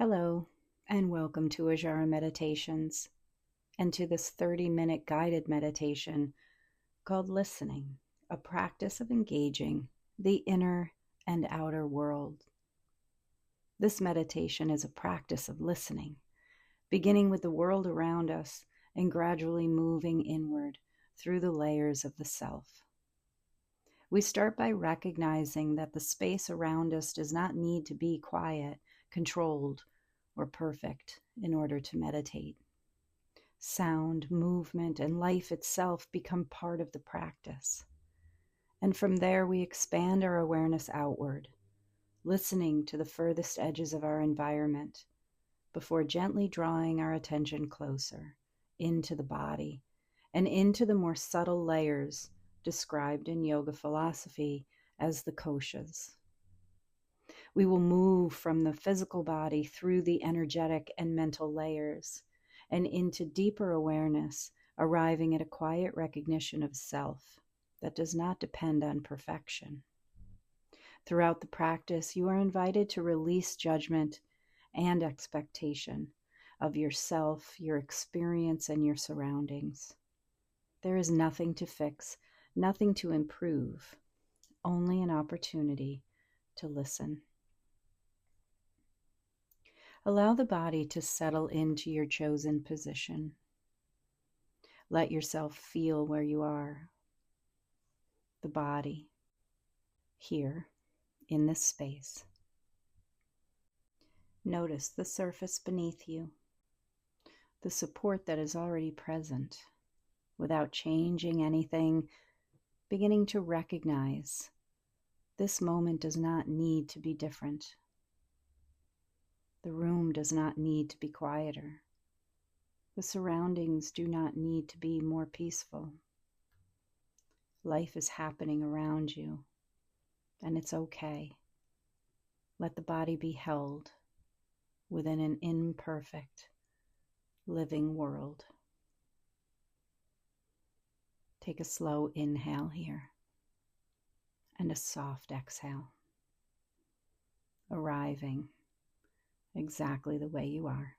Hello, and welcome to Ajara Meditations, and to this 30-minute guided meditation called Listening, a practice of engaging the inner and outer world. This meditation is a practice of listening, beginning with the world around us and gradually moving inward through the layers of the self. We start by recognizing that the space around us does not need to be quiet, controlled, or perfect in order to meditate. Sound, movement, and life itself become part of the practice. And from there, we expand our awareness outward, listening to the furthest edges of our environment before gently drawing our attention closer into the body and into the more subtle layers described in yoga philosophy as the koshas. We will move from the physical body through the energetic and mental layers and into deeper awareness, arriving at a quiet recognition of self that does not depend on perfection. Throughout the practice, you are invited to release judgment and expectation of yourself, your experience, and your surroundings. There is nothing to fix, nothing to improve, only an opportunity to listen. Allow the body to settle into your chosen position. Let yourself feel where you are. The body, here, in this space. Notice the surface beneath you, the support that is already present, without changing anything, beginning to recognize this moment does not need to be different. The room does not need to be quieter. The surroundings do not need to be more peaceful. Life is happening around you, and it's okay. Let the body be held within an imperfect, living world. Take a slow inhale here and a soft exhale, arriving exactly the way you are.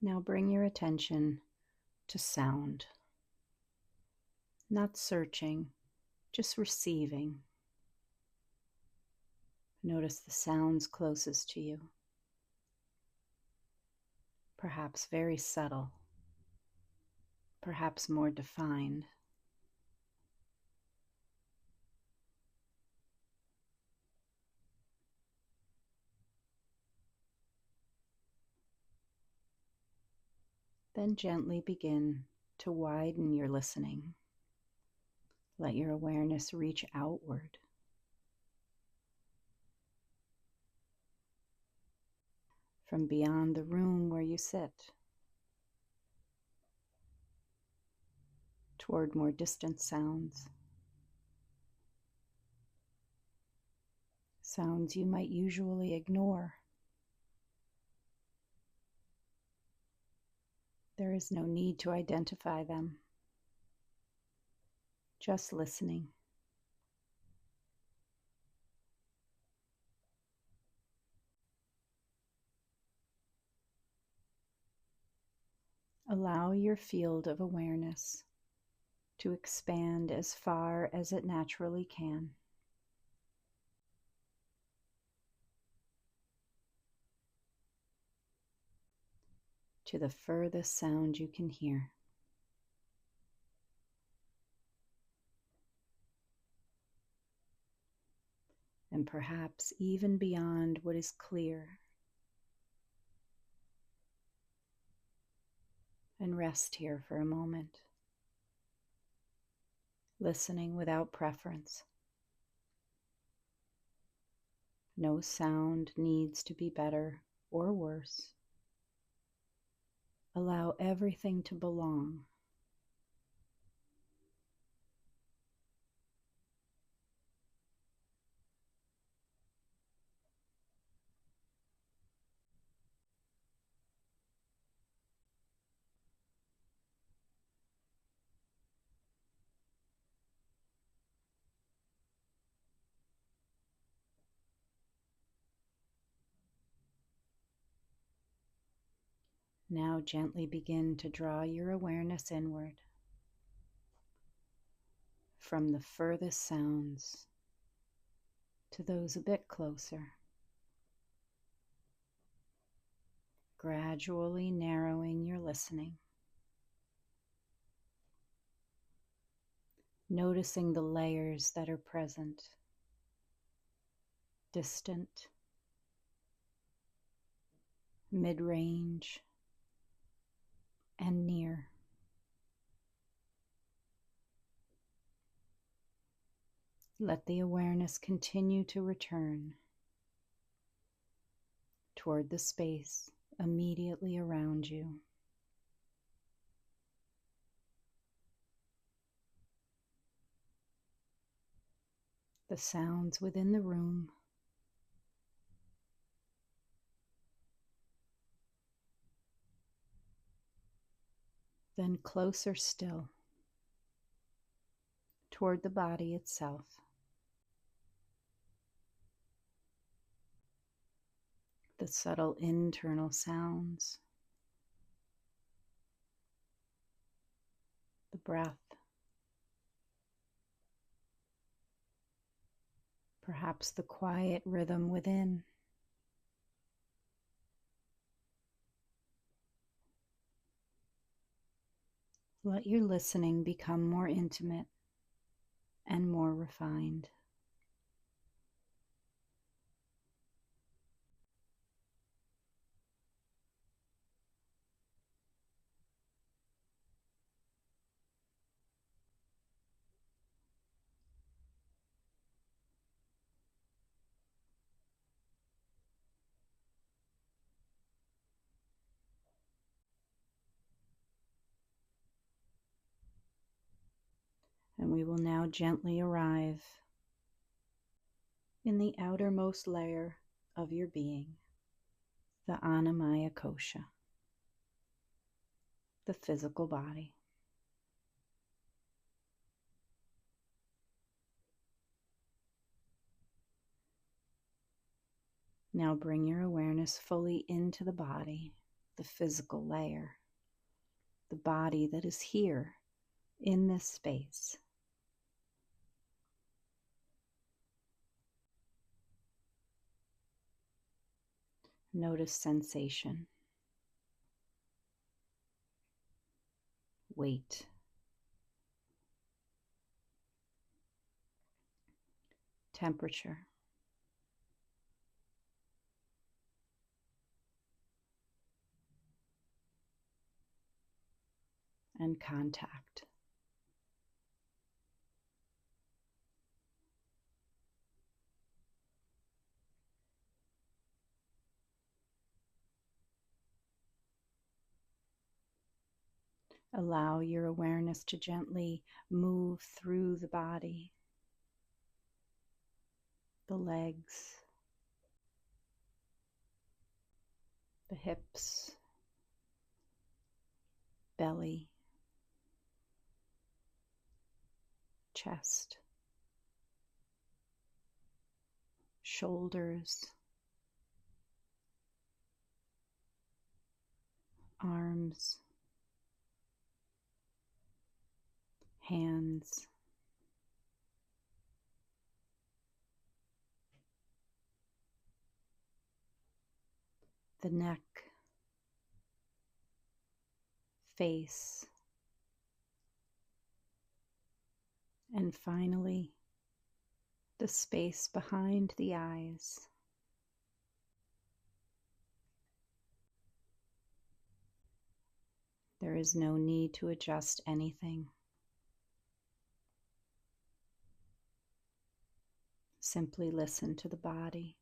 Now bring your attention to sound. Not searching, just receiving. Notice the sounds closest to you. Perhaps very subtle, perhaps more defined. Then gently begin to widen your listening. Let your awareness reach outward. From beyond the room where you sit, toward more distant sounds. Sounds you might usually ignore. There is no need to identify them. Just listening. Allow your field of awareness to expand as far as it naturally can. To the furthest sound you can hear. And perhaps even beyond what is clear. And rest here for a moment, listening without preference. No sound needs to be better or worse. Allow everything to belong. Now gently begin to draw your awareness inward from the furthest sounds to those a bit closer, gradually narrowing your listening, noticing the layers that are present, distant, mid-range, and near. Let the awareness continue to return toward the space immediately around you. The sounds within the room, then closer still toward the body itself. The subtle internal sounds, the breath, perhaps the quiet rhythm within. Let your listening become more intimate and more refined. And we will now gently arrive in the outermost layer of your being, the Annamaya Kosha, the physical body. Now bring your awareness fully into the body, the physical layer, the body that is here in this space. Notice sensation, weight, temperature, and contact. Allow your awareness to gently move through the body, the legs, the hips, belly, chest, shoulders, arms, hands, the neck, face, and finally, the space behind the eyes. There is no need to adjust anything. Simply listen to the body.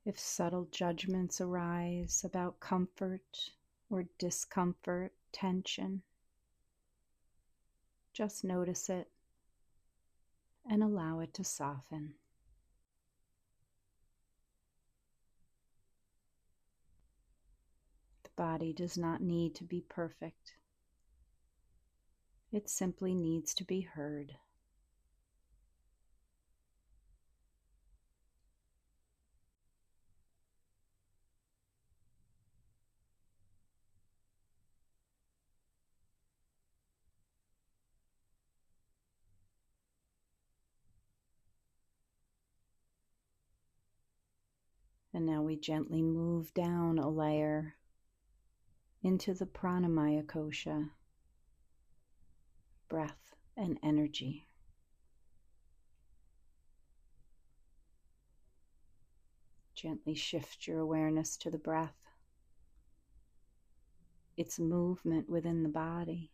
If subtle judgments arise about comfort or discomfort, tension, just notice it and allow it to soften. body does not need to be perfect. It simply needs to be heard. And now we gently move down a layer into the pranamaya kosha, breath and energy. Gently shift your awareness to the breath, its movement within the body.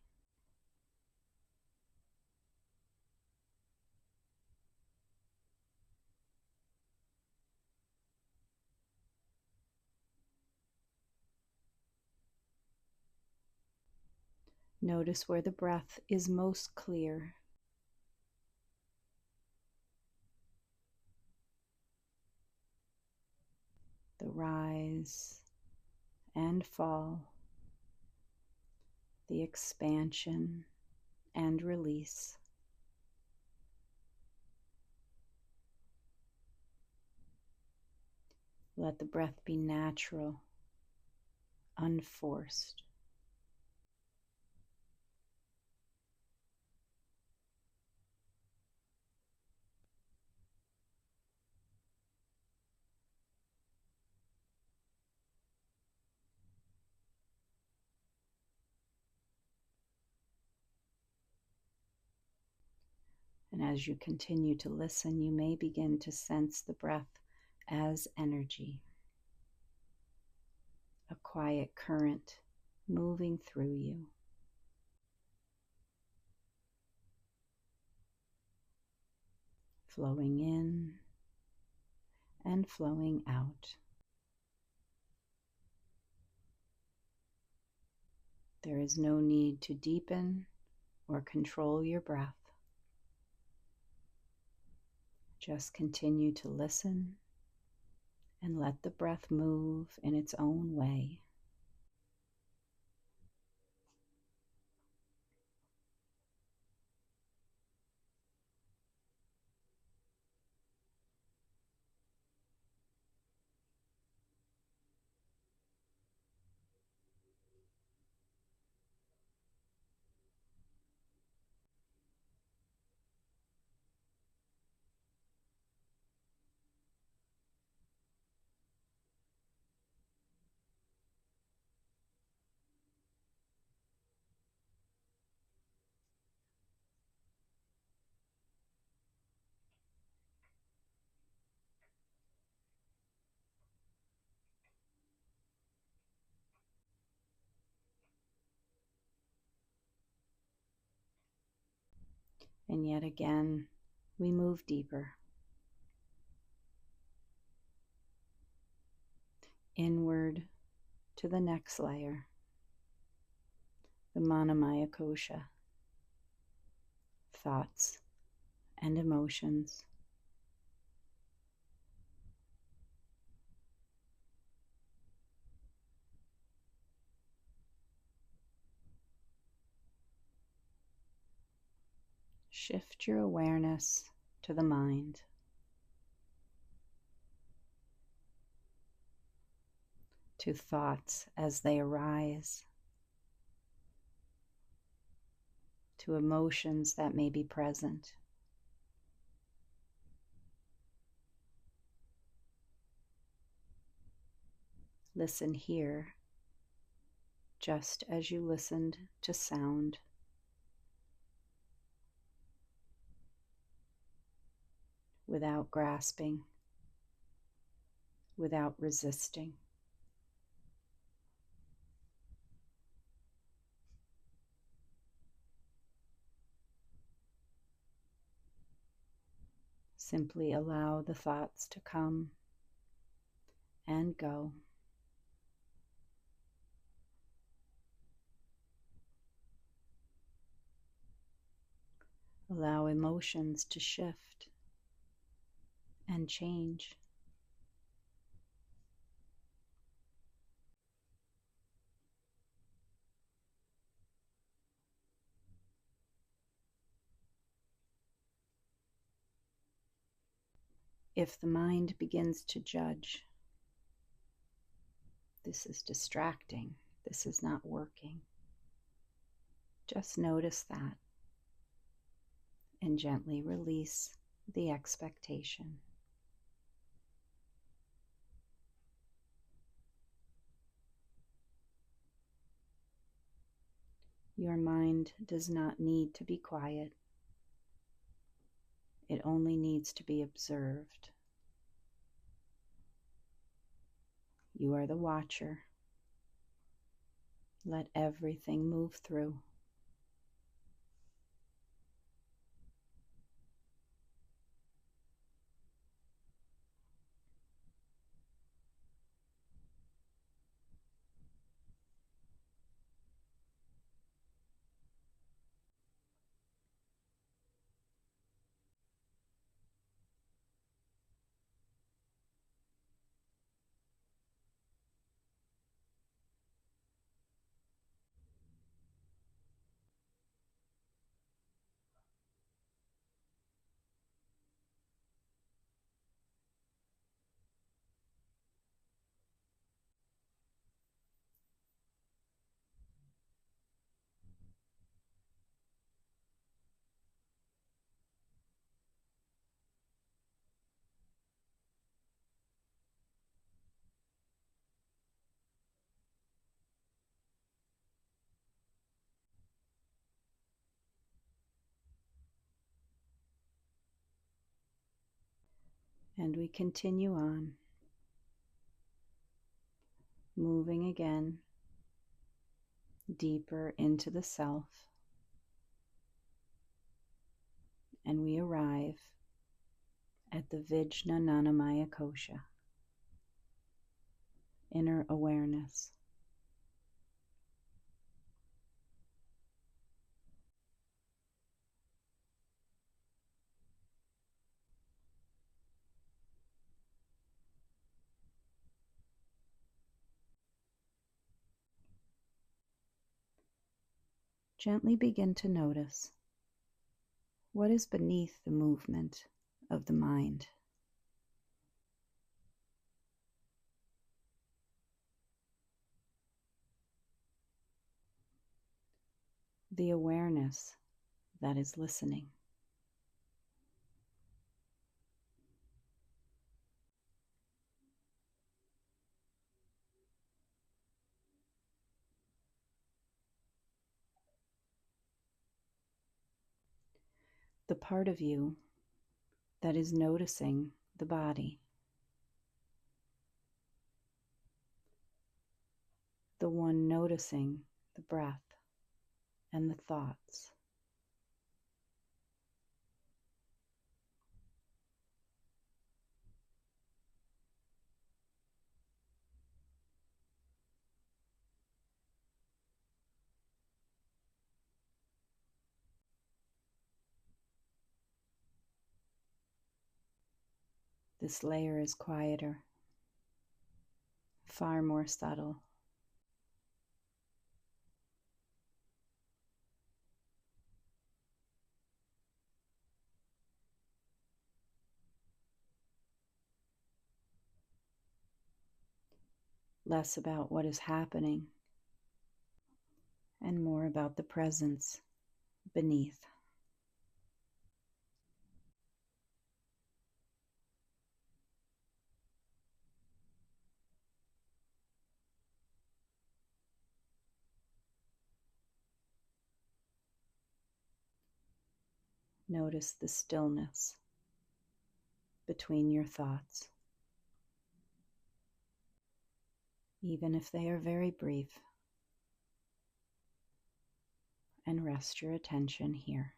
Notice where the breath is most clear. The rise and fall, the expansion and release. Let the breath be natural, unforced. And as you continue to listen, you may begin to sense the breath as energy, a quiet current moving through you. Flowing in and flowing out. There is no need to deepen or control your breath. Just continue to listen and let the breath move in its own way. And yet again, we move deeper. Inward to the next layer, the manamaya kosha, thoughts and emotions. Shift your awareness to the mind, to thoughts as they arise, to emotions that may be present. Listen here, just as you listened to sound. Without grasping, without resisting. Simply allow the thoughts to come and go. Allow emotions to shift and change. If the mind begins to judge, this is distracting, this is not working, just notice that and gently release the expectation. Your mind does not need to be quiet. It only needs to be observed. You are the watcher. Let everything move through. And we continue on, moving again deeper into the self, and we arrive at the Vijnananamaya Kosha, inner awareness. Gently begin to notice what is beneath the movement of the mind. The awareness that is listening. The part of you that is noticing the body. The one noticing the breath and the thoughts. This layer is quieter, far more subtle. Less about what is happening and more about the presence beneath. Notice the stillness between your thoughts, even if they are very brief, and rest your attention here.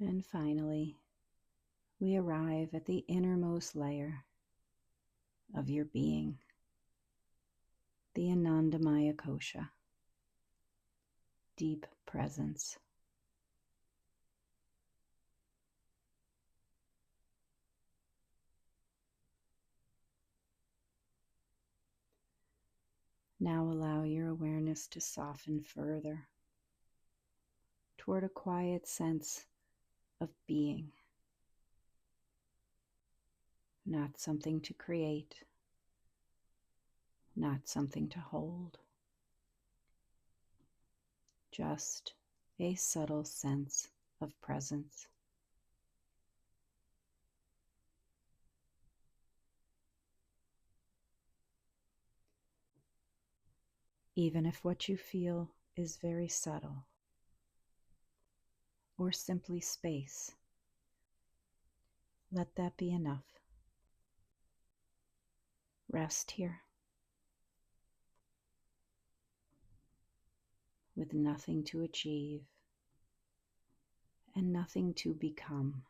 And finally, we arrive at the innermost layer of your being, the Anandamaya Kosha, deep presence. Now allow your awareness to soften further toward a quiet sense of being, not something to create, not something to hold, just a subtle sense of presence. Even if what you feel is very subtle or simply space, let that be enough. Rest here with nothing to achieve and nothing to become.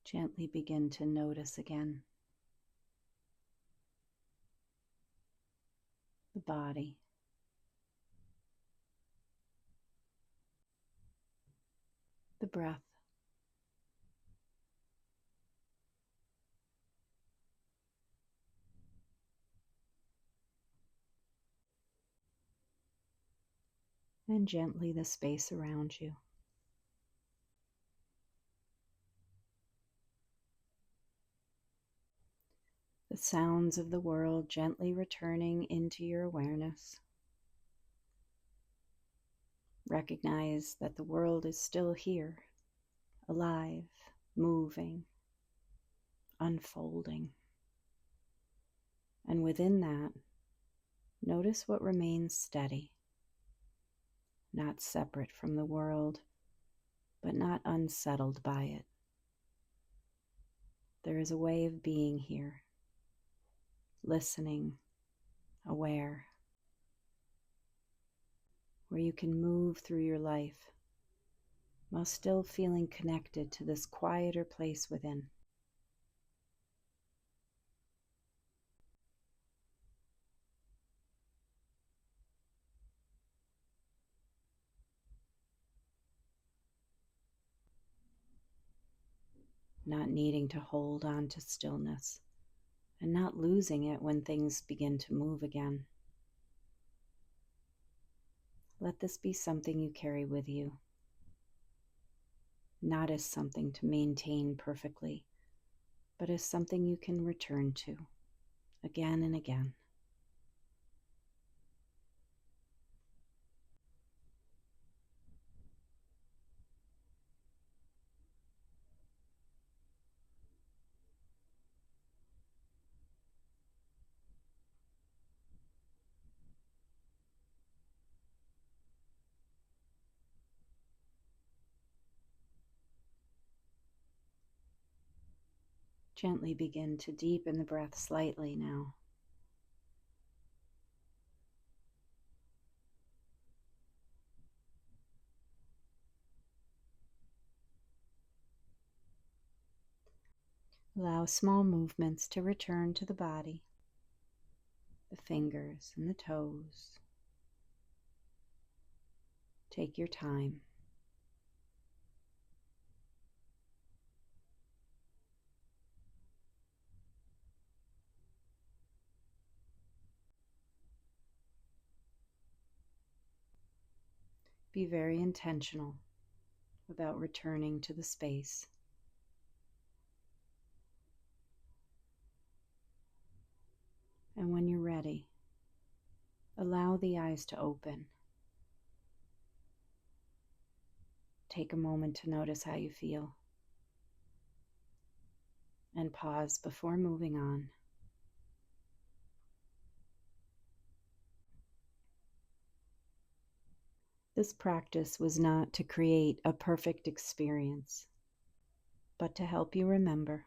Gently begin to notice again the body, the breath, and gently the space around you. The sounds of the world gently returning into your awareness. Recognize that the world is still here, alive, moving, unfolding. And within that, notice what remains steady, not separate from the world, but not unsettled by it. There is a way of being here, listening, aware, where you can move through your life while still feeling connected to this quieter place within. Not needing to hold on to stillness and not losing it when things begin to move again. Let this be something you carry with you, not as something to maintain perfectly, but as something you can return to again and again. Gently begin to deepen the breath slightly now. Allow small movements to return to the body, the fingers and the toes. Take your time. Be very intentional about returning to the space. And when you're ready, allow the eyes to open. Take a moment to notice how you feel. And pause before moving on. This practice was not to create a perfect experience, but to help you remember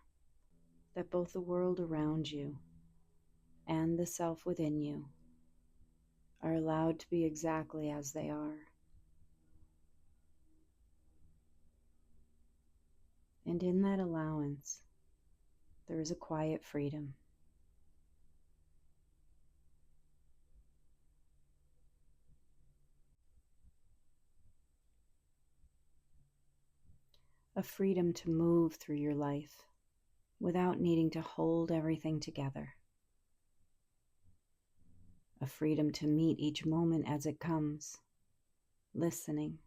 that both the world around you and the self within you are allowed to be exactly as they are. And in that allowance, there is a quiet freedom. A freedom to move through your life without needing to hold everything together. A freedom to meet each moment as it comes, listening,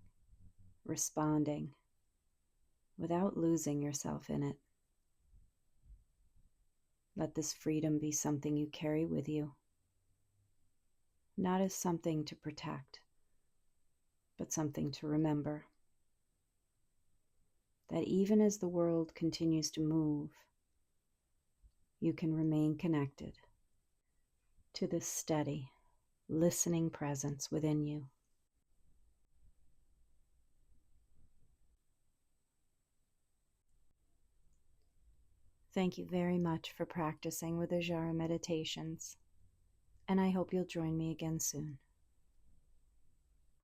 responding, without losing yourself in it. Let this freedom be something you carry with you, not as something to protect, but something to remember. That even as the world continues to move, you can remain connected to this steady, listening presence within you. Thank you very much for practicing with Ajara Meditations, and I hope you'll join me again soon.